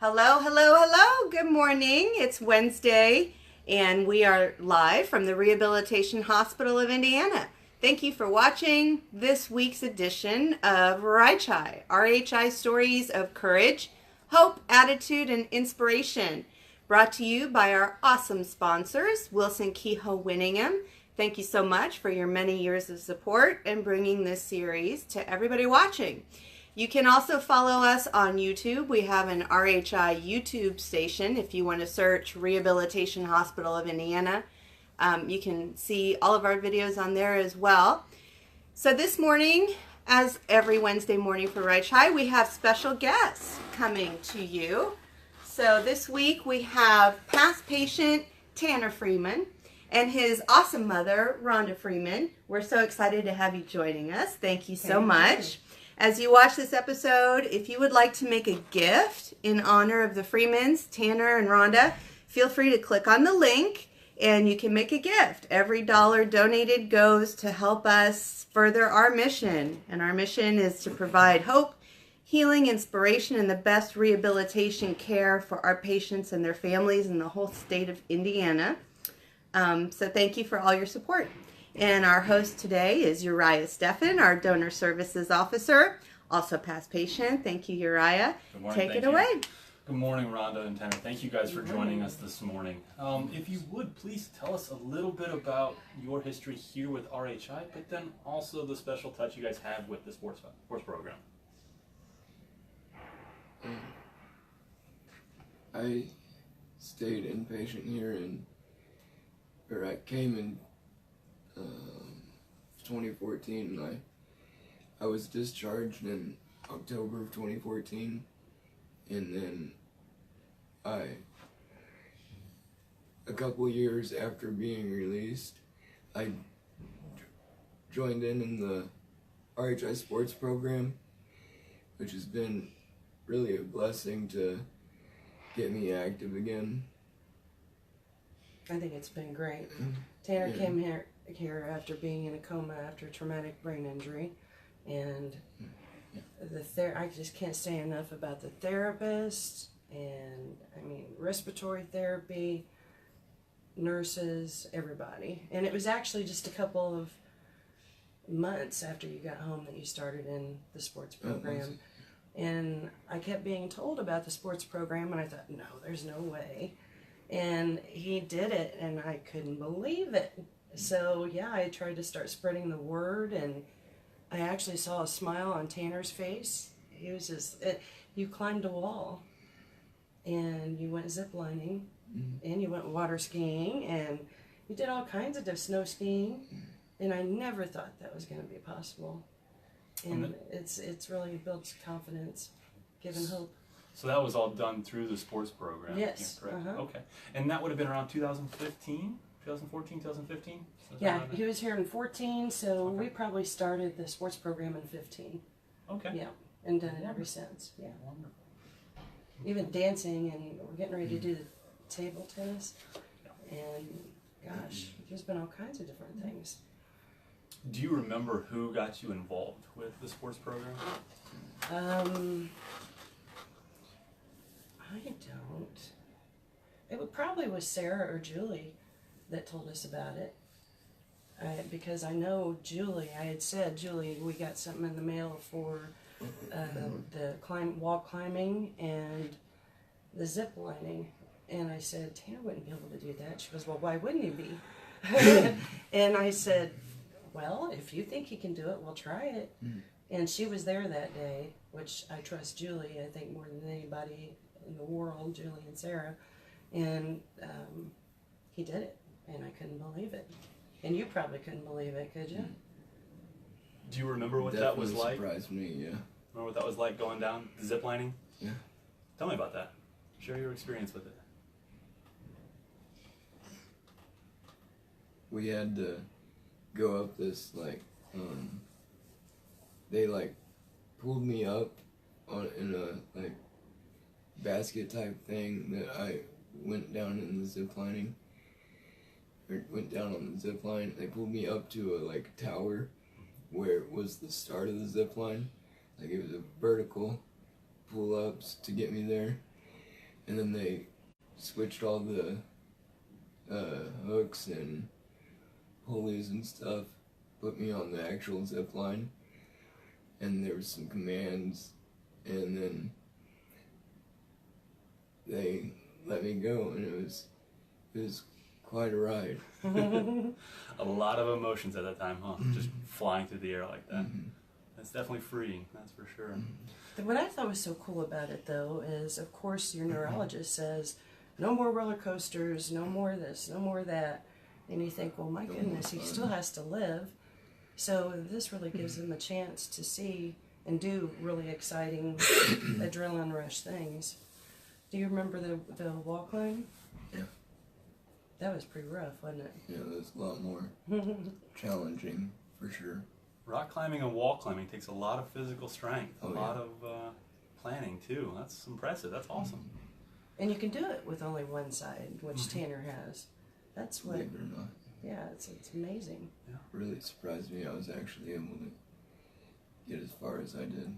Hello, hello, hello. Good morning. It's Wednesday, and we are live from the Rehabilitation Hospital of Indiana. Thank you for watching this week's edition of RHI Stories of Courage, Hope, Attitude, and Inspiration. Brought to you by our awesome sponsors, Wilson Kehoe Winningham. Thank you so much for your many years of support and bringing this series to everybody watching. You can also follow us on YouTube. We have an RHI YouTube station. If you want to search Rehabilitation Hospital of Indiana, you can see all of our videos on there as well. So this morning, as every Wednesday morning for RHI, we have special guests coming to you. So this week we have past patient Tanner Freeman and his awesome mother, Rhonda Freeman. We're so excited to have you joining us. Thank you so much. As you watch this episode, if you would like to make a gift in honor of the Freemans, Tanner and Rhonda, feel free to click on the link and you can make a gift. Every dollar donated goes to help us further our mission. And our mission is to provide hope, healing, inspiration, and the best rehabilitation care for our patients and their families in the whole state of Indiana. So thank you for all your support. And our host today is Uriah Steffen, our Donor Services Officer, also past patient. Thank you, Uriah. Good morning. Take it away. Good morning, Rhonda and Tanner. Thank you guys for joining us this morning. If you would, please tell us a little bit about your history here with RHI, but then also the special touch you guys have with the sports program. I stayed inpatient here I came in 2014, and I was discharged in October of 2014, and then a couple years after being released, I joined in the RHI sports program, which has been really a blessing to get me active again. I think it's been great. Tanner came here after being in a coma after a traumatic brain injury, and I just can't say enough about the therapist, and I mean respiratory therapy, nurses, everybody. And it was actually just a couple of months after you got home that you started in the sports program. And I kept being told about the sports program, and I thought, no, there's no way. And he did it, and I couldn't believe it. So yeah, I tried to start spreading the word, and I actually saw a smile on Tanner's face. He was just, you climbed a wall, and you went ziplining, and you went water skiing, and you did all kinds of snow skiing, and I never thought that was going to be possible. And it's really built confidence, given hope. So that was all done through the sports program? Yes. Yeah, correct. Okay. And that would have been around 2015? 2014, 2015? Yeah, he was here in 14, so we probably started the sports program in 15. Okay. Yeah, and done it ever since. Yeah. Wonderful. Even dancing, and we're getting ready to do the table tennis. And gosh, there's been all kinds of different things. Do you remember who got you involved with the sports program? I don't. It probably was Sarah or Julie that told us about it. Because I know Julie, I had said, Julie, we got something in the mail for the wall climbing and the zip lining. And I said, Tanner wouldn't be able to do that. She goes, well, why wouldn't he be? And I said, well, if you think he can do it, we'll try it. And she was there that day, which I trust Julie, I think, more than anybody in the world, Julie and Sarah. And he did it, and I couldn't believe it. And you probably couldn't believe it, could you? Do you remember what that was like? Surprised me, yeah. Remember what that was like going down, ziplining? Yeah. Tell me about that. Share your experience with it. We had to go up this, they, pulled me up in a, basket type thing that I went down in the zip lining. Or went down on the zip line. They pulled me up to a, tower where it was the start of the zip line. It was a vertical pull-ups to get me there. and then they switched all the hooks and pulleys and stuff, put me on the actual zip line, and there was some commands, and then they let me go, and it was quite a ride. A lot of emotions at that time, huh? Just flying through the air like that. That's definitely freeing, that's for sure. What I thought was so cool about it, though, is of course your neurologist says, no more roller coasters, no more this, no more that. And you think, well, my goodness, he still has to live. So this really gives him a chance to see and do really exciting adrenaline rush things. Do you remember the walk line? Yeah. That was pretty rough, wasn't it? Yeah, it was a lot more challenging, for sure. Rock climbing and wall climbing takes a lot of physical strength, a Oh, lot yeah. of planning too. That's impressive. That's awesome. And you can do it with only one side, which Tanner has. That's what, Believe it or not. yeah, it's amazing. Really surprised me I was actually able to get as far as I did.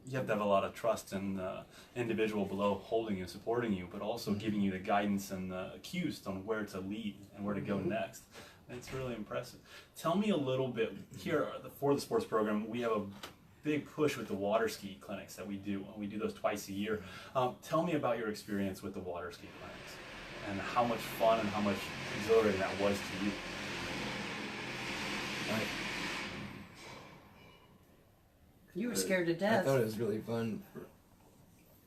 You have to have a lot of trust in the individual below holding you, supporting you, but also giving you the guidance and the cues on where to lead and where to go next. It's really impressive. Tell me a little bit, here for the sports program, we have a big push with the water ski clinics that we do. We do those twice a year. Tell me about your experience with the water ski clinics and how much fun and how much exhilarating that was to you. You were scared to I death. thought it was really fun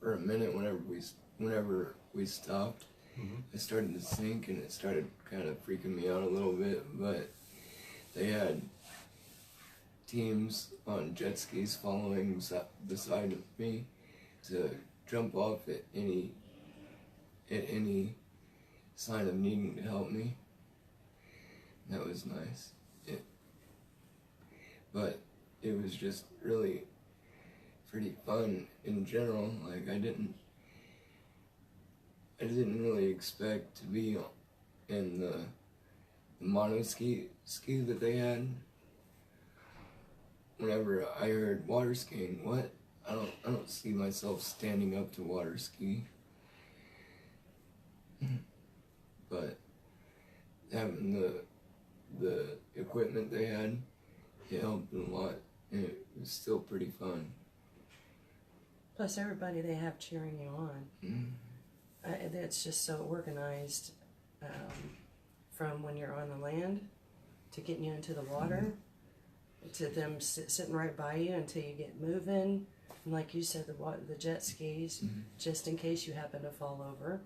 for a minute whenever we stopped. I started to sink and it started kind of freaking me out a little bit, but they had teams on jet skis following beside me to jump off at any sign of needing to help me. That was nice. But it was just really pretty fun in general. Like I didn't really expect to be in the mono ski that they had. Whenever I heard water skiing, what? I don't see myself standing up to water ski. But having the equipment they had, it helped a lot, and it was still pretty fun. Plus everybody they have cheering you on. It's just so organized, from when you're on the land to getting you into the water to them sitting right by you until you get moving. And like you said, the jet skis, just in case you happen to fall over.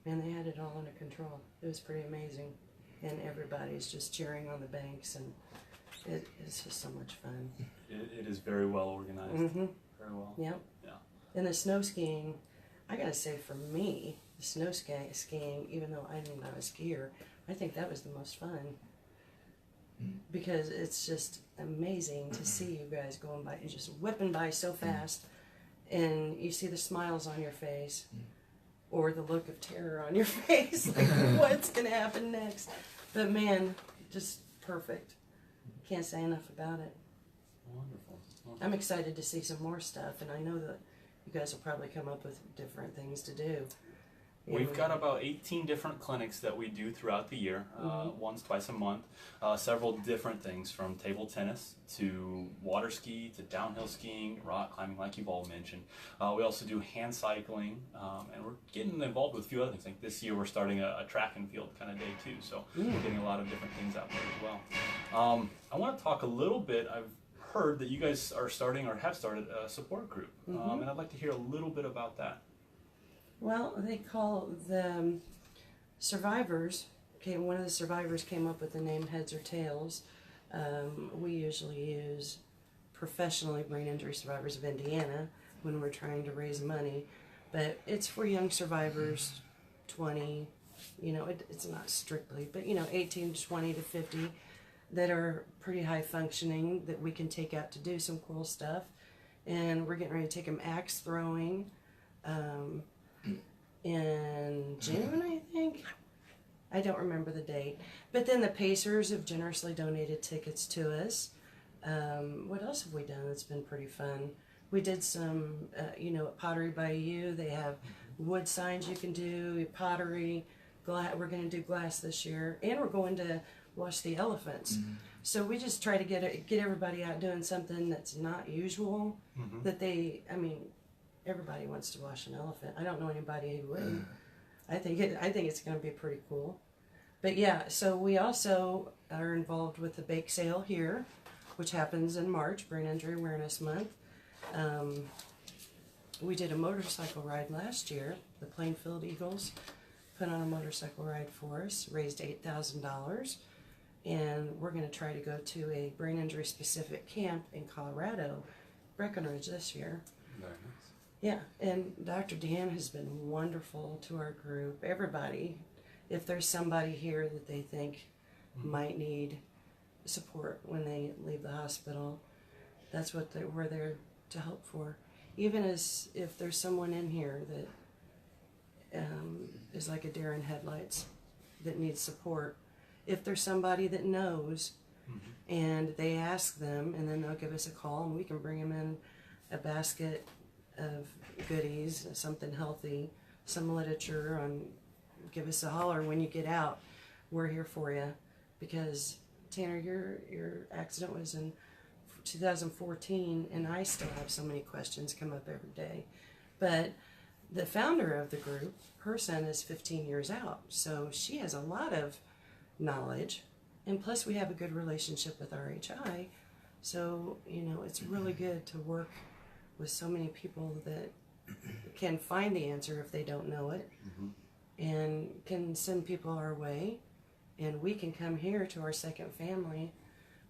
Man, they had it all under control. It was pretty amazing. And everybody's just cheering on the banks, and it's just so much fun. It is very well organized. Very well. Yep. Yeah. And the snow skiing, I gotta say for me, the snow skiing, even though I'm not a skier, I think that was the most fun. Because it's just amazing to see you guys going by and just whipping by so fast, and you see the smiles on your face or the look of terror on your face, like what's gonna happen next. But man, just perfect. Can't say enough about it. Wonderful. I'm excited to see some more stuff, and I know that you guys will probably come up with different things to do. We've got about 18 different clinics that we do throughout the year, once, twice a month. Several different things from table tennis to water ski to downhill skiing, rock climbing, like you've all mentioned. We also do hand cycling, and we're getting involved with a few other things. Like this year, we're starting a track and field kind of day too. So we're getting a lot of different things out there as well. I want to talk a little bit. I've heard that you guys are starting or have started a support group, and I'd like to hear a little bit about that. Well, they call them survivors. Okay, one of the survivors came up with the name Heads or Tails. We usually use professionally brain injury survivors of Indiana when we're trying to raise money, but it's for young survivors, 20, it's not strictly, but 18 to 20 to 50 that are pretty high functioning that we can take out to do some cool stuff. And we're getting ready to take them axe throwing in June, I think. I don't remember the date. But then the Pacers have generously donated tickets to us. What else have we done that's been pretty fun? We did some, at Pottery by You, they have wood signs you can do, pottery, we're going to do glass this year, and we're going to wash the elephants. So we just try to get everybody out doing something that's not usual, that everybody wants to wash an elephant. I don't know anybody who wouldn't. I think it's going to be pretty cool. But yeah, so we also are involved with the bake sale here, which happens in March, Brain Injury Awareness Month. We did a motorcycle ride last year. The Plainfield Eagles put on a motorcycle ride for us, raised $8,000, and we're going to try to go to a brain injury specific camp in Colorado, Breckenridge, this year. Very nice. Yeah, and Dr. Deanne has been wonderful to our group. Everybody, if there's somebody here that they think might need support when they leave the hospital, that's what we're there to help for. Even as if there's someone in here that is like a deer in headlights that needs support, if there's somebody that knows and they ask them, and then they'll give us a call and we can bring them in a basket of goodies, something healthy, some literature on, give us a holler when you get out. We're here for you. Because Tanner, your accident was in 2014, and I still have so many questions come up every day. But the founder of the group, her son is 15 years out, so she has a lot of knowledge, and plus we have a good relationship with RHI, so it's really good to work with so many people that can find the answer if they don't know it, and can send people our way, and we can come here to our second family,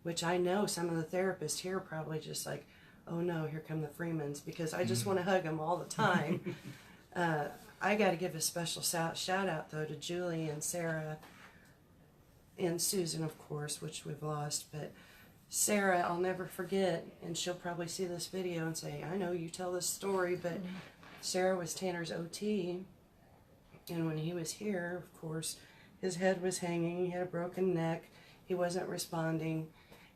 which I know some of the therapists here are probably just like, oh no, here come the Freemans, because I just want to hug them all the time. I got to give a special shout out though to Julie and Sarah and Susan, of course, which we've lost, but Sarah, I'll never forget, and she'll probably see this video and say, I know you tell this story, but Sarah was Tanner's OT, and when he was here, of course, his head was hanging, he had a broken neck, he wasn't responding,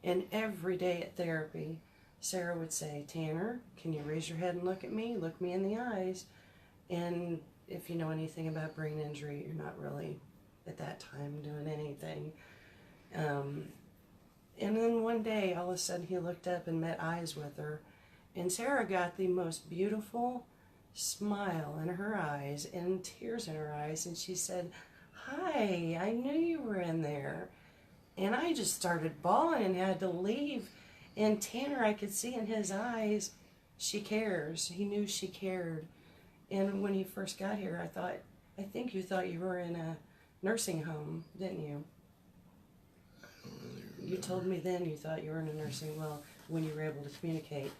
and every day at therapy, Sarah would say, Tanner, can you raise your head and look at me? Look me in the eyes. And if you know anything about brain injury, you're not really, at that time, doing anything. And then one day, all of a sudden, he looked up and met eyes with her. And Sarah got the most beautiful smile in her eyes and tears in her eyes. And she said, hi, I knew you were in there. And I just started bawling and had to leave. And Tanner, I could see in his eyes, she cares. He knew she cared. And when he first got here, I think you thought you were in a nursing home, didn't you? I don't really remember. You told me then you thought you were in a nursing, well, when you were able to communicate.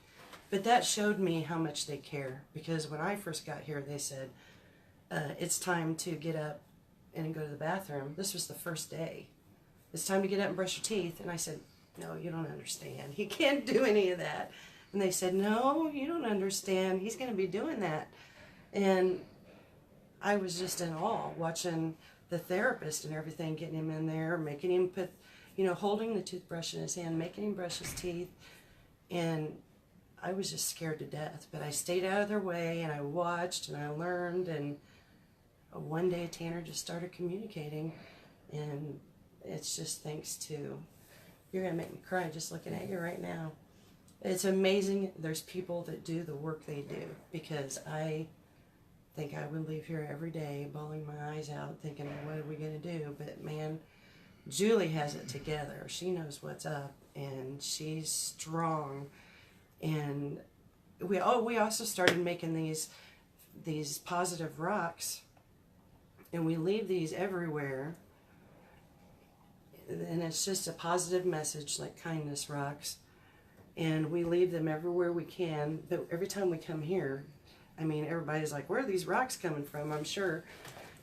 But that showed me how much they care. Because when I first got here, they said, it's time to get up and go to the bathroom. This was the first day. It's time to get up and brush your teeth. And I said, no, you don't understand. He can't do any of that. And they said, no, you don't understand. He's going to be doing that. And I was just in awe watching the therapist and everything, getting him in there, making him put, holding the toothbrush in his hand, making him brush his teeth. And I was just scared to death. But I stayed out of their way, and I watched, and I learned. And one day Tanner just started communicating. And it's just thanks to, you're going to make me cry just looking at you right now. It's amazing there's people that do the work they do, because I think I would leave here every day bawling my eyes out thinking, what are we going to do? But man, Julie has it together. She knows what's up, and she's strong. And we also started making these positive rocks, and we leave these everywhere. And it's just a positive message, like kindness rocks. And we leave them everywhere we can. But every time we come here, everybody's like, where are these rocks coming from? I'm sure.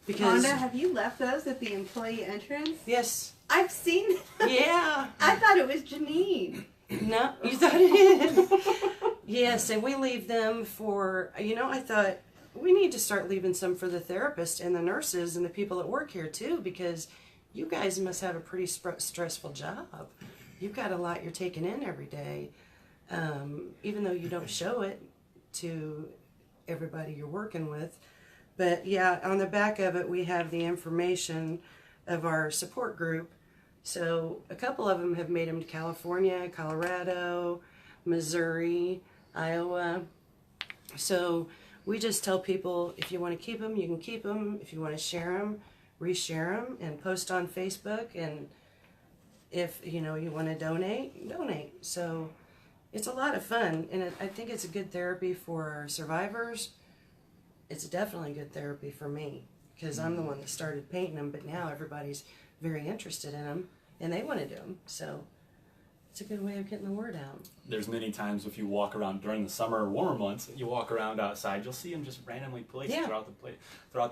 Because Rhonda, have you left those at the employee entrance? Yes. I've seen them. Yeah. I thought it was Janine. No, you thought it? Yes, and we leave them for, I thought we need to start leaving some for the therapists and the nurses and the people that work here too, because you guys must have a pretty stressful job. You've got a lot you're taking in every day. even though you don't show it to everybody you're working with. But yeah, on the back of it, we have the information of our support group. So a couple of them have made them to California, Colorado, Missouri, Iowa. So we just tell people, if you want to keep them, you can keep them. If you want to share them, reshare them and post on Facebook. And if you want to donate, donate. So it's a lot of fun, and I think it's a good therapy for our survivors. It's definitely good therapy for me, because I'm the one that started painting them, but now everybody's very interested in them, and they want to do them. So it's a good way of getting the word out. There's many times if you walk around during the summer or warmer months, you walk around outside, you'll see them just randomly placed throughout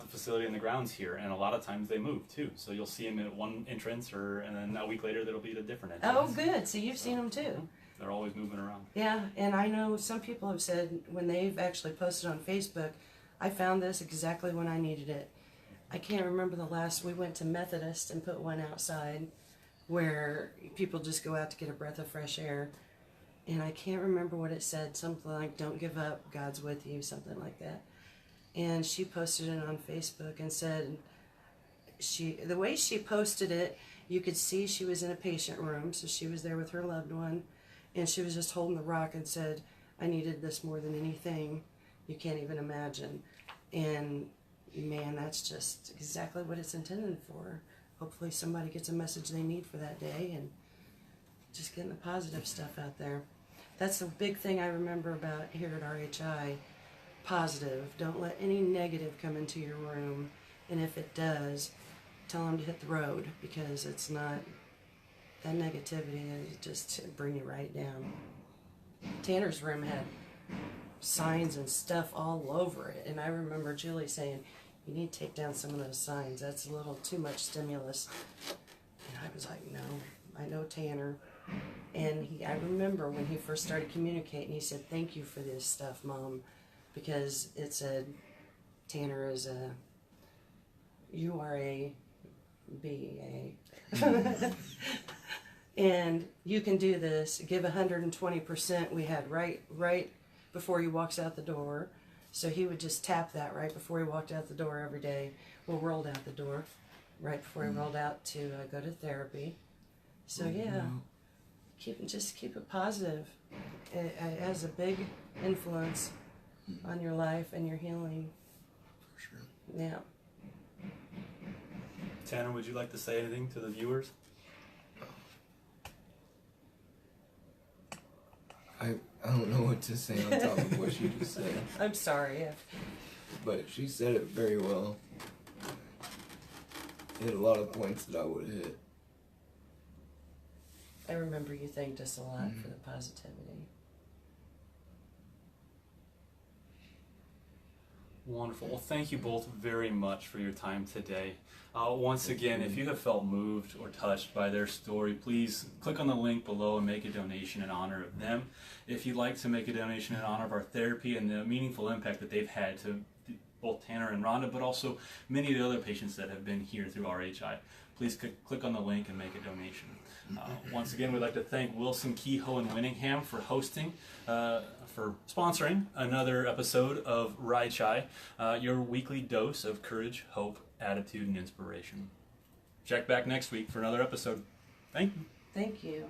the facility and the grounds here, and a lot of times they move too. So you'll see them at one entrance, and then a week later they'll be at a different entrance. Oh, good. So you've seen them too. They're always moving around. Yeah, and I know some people have said when they've actually posted on Facebook, I found this exactly when I needed it. I can't remember the last, we went to Methodist and put one outside where people just go out to get a breath of fresh air. And I can't remember what it said, something like, don't give up, God's with you, something like that. And she posted it on Facebook and said, the way she posted it, you could see she was in a patient room, so she was there with her loved one, and she was just holding the rock and said, I needed this more than anything. You can't even imagine. And man, that's just exactly what it's intended for. Hopefully somebody gets a message they need for that day, and just getting the positive stuff out there. That's the big thing I remember about here at RHI. Positive. Don't let any negative come into your room. And if it does, tell them to hit the road, because it's not, that negativity is just to bring you right down. Tanner's room had signs and stuff all over it, and I remember Julie saying, you need to take down some of those signs, that's a little too much stimulus. And I was like, no, I know Tanner. And I remember when he first started communicating, he said, thank you for this stuff, Mom, because it said Tanner is you are a BA. And you can do this, give 120%. We had right before he walks out the door. So he would just tap that right before he walked out the door every day. Well, rolled out the door right before he rolled out to go to therapy. So yeah, just keep it positive. It has a big influence on your life and your healing. For sure. Yeah. Tanner, would you like to say anything to the viewers? I don't know what to say on top of what she just said. I'm sorry. But she said it very well. Hit a lot of points that I would hit. I remember you thanked us a lot for the positivity. Wonderful. Well, thank you both very much for your time today. Once again, if you have felt moved or touched by their story, please click on the link below and make a donation in honor of them. If you'd like to make a donation in honor of our therapy and the meaningful impact that they've had to both Tanner and Rhonda, but also many of the other patients that have been here through RHI, please click on the link and make a donation. Once again, we'd like to thank Wilson, Kehoe, and Winningham for hosting, for sponsoring another episode of RHI, your weekly dose of courage, hope, attitude, and inspiration. Check back next week for another episode. Thank you. Thank you.